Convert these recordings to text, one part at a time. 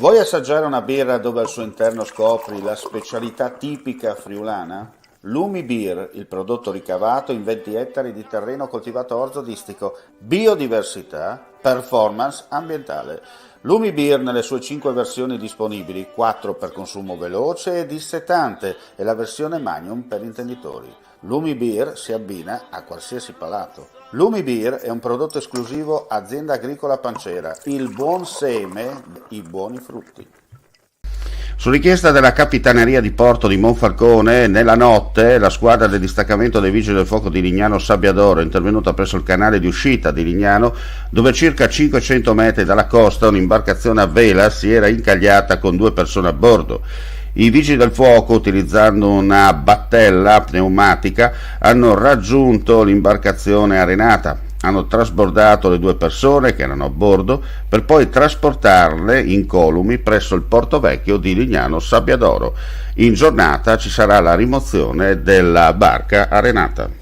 Vuoi assaggiare una birra dove al suo interno scopri la specialità tipica friulana? Lumi Beer, il prodotto ricavato in 20 ettari di terreno coltivato orzodistico, biodiversità, performance ambientale. Lumi Beer nelle sue 5 versioni disponibili, 4 per consumo veloce e dissetante e la versione Magnum per intenditori. Lumi Beer si abbina a qualsiasi palato. Lumi Beer è un prodotto esclusivo Azienda Agricola Pancera, il buon seme, i buoni frutti. Su richiesta della Capitaneria di Porto di Monfalcone, nella notte la squadra del distaccamento dei Vigili del Fuoco di Lignano Sabbiadoro è intervenuta presso il canale di uscita di Lignano, dove circa 500 metri dalla costa un'imbarcazione a vela si era incagliata con 2 persone a bordo. I Vigili del Fuoco, utilizzando una battella pneumatica, hanno raggiunto l'imbarcazione arenata. Hanno trasbordato le 2 persone che erano a bordo per poi trasportarle in columi presso il Porto Vecchio di Lignano Sabbiadoro. In giornata ci sarà la rimozione della barca arenata.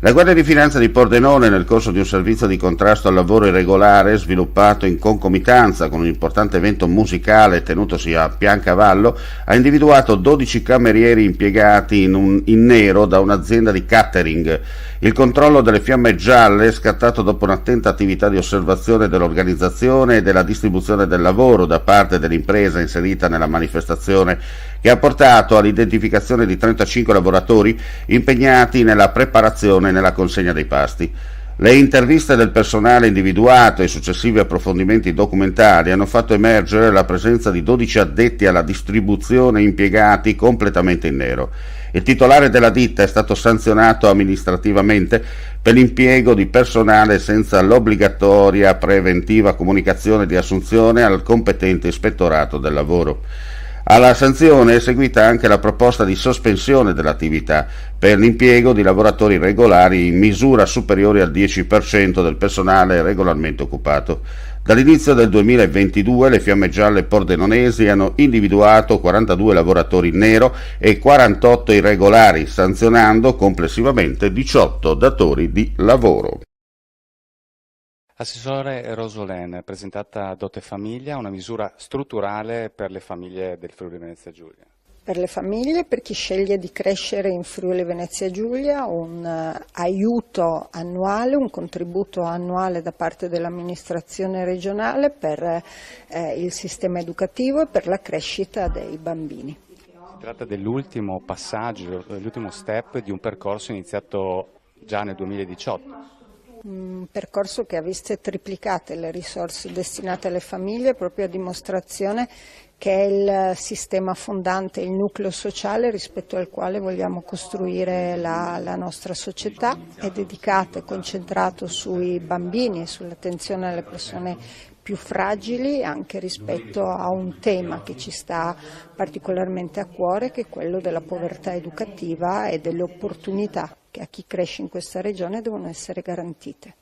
La Guardia di Finanza di Pordenone, nel corso di un servizio di contrasto al lavoro irregolare sviluppato in concomitanza con un importante evento musicale tenutosi a Piancavallo, ha individuato 12 camerieri impiegati in nero da un'azienda di catering. Il controllo delle fiamme gialle, scattato dopo un'attenta attività di osservazione dell'organizzazione e della distribuzione del lavoro da parte dell'impresa inserita nella manifestazione, che ha portato all'identificazione di 35 lavoratori impegnati nella preparazione e nella consegna dei pasti. Le interviste del personale individuato e i successivi approfondimenti documentali hanno fatto emergere la presenza di 12 addetti alla distribuzione impiegati completamente in nero. Il titolare della ditta è stato sanzionato amministrativamente per l'impiego di personale senza l'obbligatoria preventiva comunicazione di assunzione al competente ispettorato del lavoro. Alla sanzione è seguita anche la proposta di sospensione dell'attività per l'impiego di lavoratori regolari in misura superiore al 10% del personale regolarmente occupato. Dall'inizio del 2022 le fiamme gialle pordenonesi hanno individuato 42 lavoratori in nero e 48 irregolari, sanzionando complessivamente 18 datori di lavoro. Assessore Rosolén, presentata Dote Famiglia, una misura strutturale per le famiglie del Friuli Venezia Giulia. Per le famiglie, per chi sceglie di crescere in Friuli Venezia Giulia, un aiuto annuale, un contributo annuale da parte dell'amministrazione regionale per il sistema educativo e per la crescita dei bambini. Si tratta dell'ultimo passaggio, l'ultimo step di un percorso iniziato già nel 2018. Un percorso che ha visto triplicate le risorse destinate alle famiglie, proprio a dimostrazione che è il sistema fondante, il nucleo sociale rispetto al quale vogliamo costruire la nostra società. È dedicato e concentrato sui bambini e sull'attenzione alle persone più fragili, anche rispetto a un tema che ci sta particolarmente a cuore, che è quello della povertà educativa e delle opportunità che a chi cresce in questa regione devono essere garantite.